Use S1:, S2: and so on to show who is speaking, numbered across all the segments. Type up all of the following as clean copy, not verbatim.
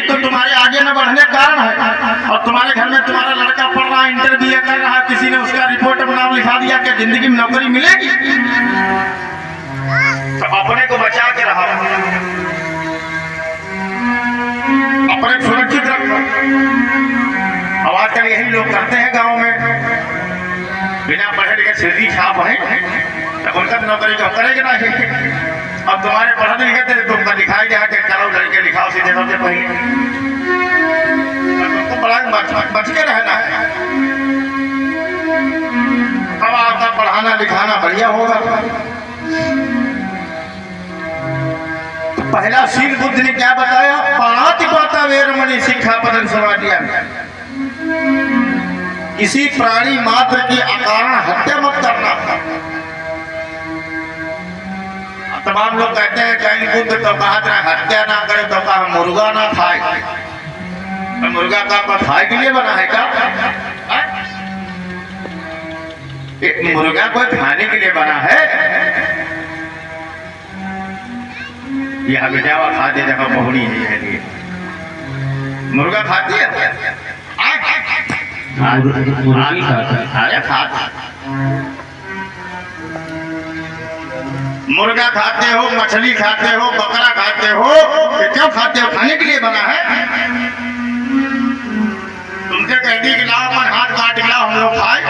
S1: तो तुम्हारे आगे न बढ़ने का कारण है। और तुम्हारे घर में तुम्हारा लड़का पढ़ रहा है, इंटर BA कर रहा है, किसी ने उसका रिपोर्ट में नाम लिखा दिया कि जिंदगी में नौकरी मिलेगी। तो अपने को बचा के रहो, अपने सुरक्षित रखो। अब आजकल यही लोग करते हैं गाँव में, बिना पढ़े लिखे सीधी छाप है, तो उनका नौकरी तो करेगा नहीं। अब तुम्हारे पढ़े लिखे थे, तुमको दिखाई गया कि चलो लड़के लिखाओ सीधे सबसे पहले, तुमको पढ़ा बच के रहना है। अब आपका पढ़ाना लिखाना बढ़िया होगा। तो पहला शील बुद्ध ने क्या बताया? पाणाति पाता वेरमणि सिक्खापदं समाधियां। किसी प्राणी मात्र की अकारण हत्या मत करना। तमाम लोग कहते हैं जैन बुद्ध तो कहा हत्या ना करे तो कहा मुर्गा ना खाए। तो मुर्गा का खाए के लिए बना है क्या? मुर्गा को खाने के लिए बना है? यह बेटावा खाते देखो बहुड़ी है ये मुर्गा खाती है। अरे खाता मुर्गा खाते हो, मछली खाते हो, बकरा खाते हो, क्यों खाते हो? खाने के लिए बना है। तुमसे कह दी कि लाओ अपन हाथ काट लाओ हम लोग खाए,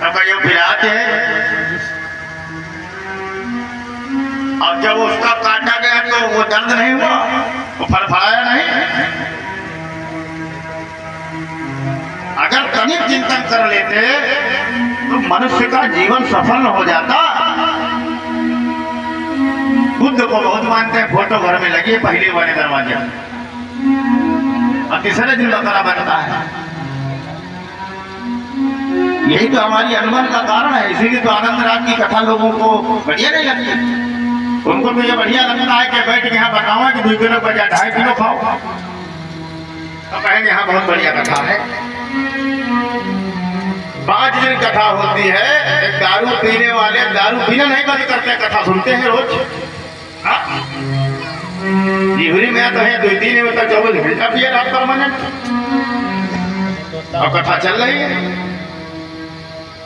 S1: तो कहियो खिलाते हैं। और जब उसका काटा गया तो वो दर्द नहीं हुआ, वो फड़फड़ाया नहीं। अगर तनिक चिंतन कर लेते तो मनुष्य का जीवन सफल हो जाता। बुद्ध को बहुत मानते हैं, फोटो घर में लगी है पहले वाले दरवाजे, और तीसरे दिन बकरा बनता है। यही तो हमारी अनुमान का कारण है। इसीलिए तो आनंद रात की कथा लोगों को बढ़िया नहीं लगती। उनको तो ये बढ़िया लगता है कि बैठ के यहाँ बताओ कि 2 किलो बजा 2.5 किलो खाओ, तो कहेंगे हाँ बहुत बढ़िया कथा है। 5 दिन कथा होती है। एक दारू पीने वाले दारू पीना नहीं बंद करते, कथा सुनते हैं रोज। जीवरी में तो है 2-3 बजे तक 24 घंटा पिए रात परमानेंट, और कथा चल रही है।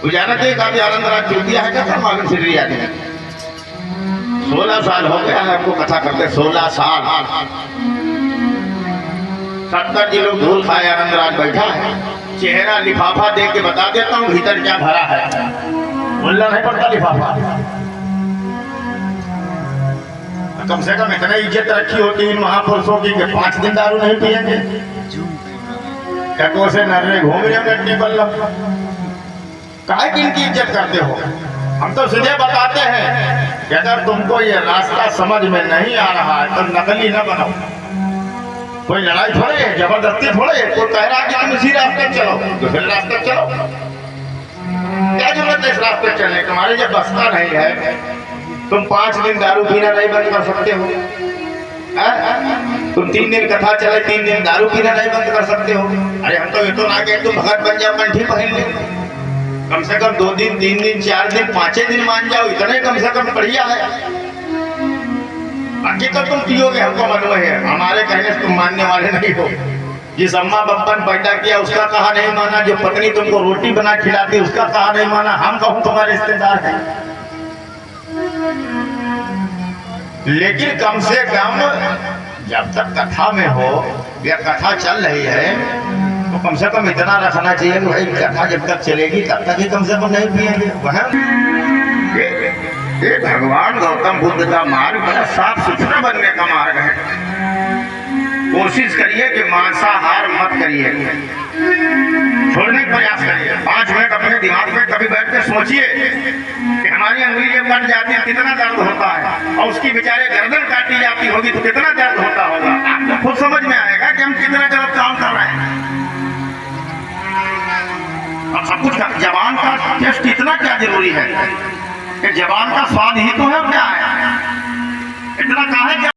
S1: गुजारा थे काफी आनंद रात चुटिया है कथा मालूम फिर रही आदमी। 16 साल हो गया है हमको कथा करते, 16 साल। 70 जी लोग धूल खाए, आनंद रात बैठा है। चेहरा लिफाफा देख के बता देता हूँ भीतर क्या भरा है, बोलना नहीं पड़ता लिफाफा। कम से कम इतना इज्जत रखी होती इन महापुरुषों की कि 5 दिन दारू नहीं पिएंगे। टको से नर्रे घूम रहे गड्डी बल्ला, काहे की इनकी इज्जत करते हो? हम तो सीधे बताते हैं कि अगर तुमको ये रास्ता समझ में नहीं आ रहा है तो नकली न बनो। कोई लड़ाई थोड़े है, जबरदस्ती थोड़े है। कोई कह रहा है कि तुम इसी रास्ते चलो, दूसरे रास्ते चलो। क्या जरूरत है इस रास्ते चलने? तुम्हारे जब बसता नहीं है, तुम 5 दिन दारू पीना नहीं बंद कर सकते हो। तुम 3 दिन कथा चले, 3 दिन दारू पीना नहीं बंद कर सकते हो। अरे हम तो ये तो ना कहे तुम भगत बन जाओ, कंठी पहन ले। कम से कम 2 दिन, 3 दिन, 4 दिन, 5 दिन मान जाओ, इतने कम से कम बढ़िया है। बाकी तो तुम पियोगे हमको मालूम है, हमारे कहने से तुम मानने वाले नहीं हो। जिस अम्मा बब्बन पैदा किया उसका कहा नहीं माना, जो पत्नी तुमको रोटी बना खिलाती उसका कहा नहीं माना। हम कहूँ तुम्हारे रिश्तेदार हैं, लेकिन कम से कम जब तक कथा में हो या कथा चल रही है तो कम से कम इतना रखना चाहिए कि भाई कथा जब तक चलेगी तब तक ही कम से कम नहीं पिएंगे। वह ये भगवान गौतम बुद्ध का मार्ग बड़ा साफ सुथरा बनने का मार्ग है। कोशिश करिए कि मांसाहार मत करिए, छोड़ने का प्रयास करिए। 5 मिनट अपने दिमाग में कभी बैठ के सोचिए कि हमारी अंगुली जब कट जाती है कितना दर्द होता है, और उसकी बेचारे गर्दन काटी जाती होगी तो कितना दर्द होता होगा। आपको खुद समझ में आएगा कि हम कितना गलत काम कर रहे हैं। अब सब कुछ जबान का टेस्ट इतना क्या जरूरी है कि जबान का स्वाद ही तो है, क्या है इतना कहा है।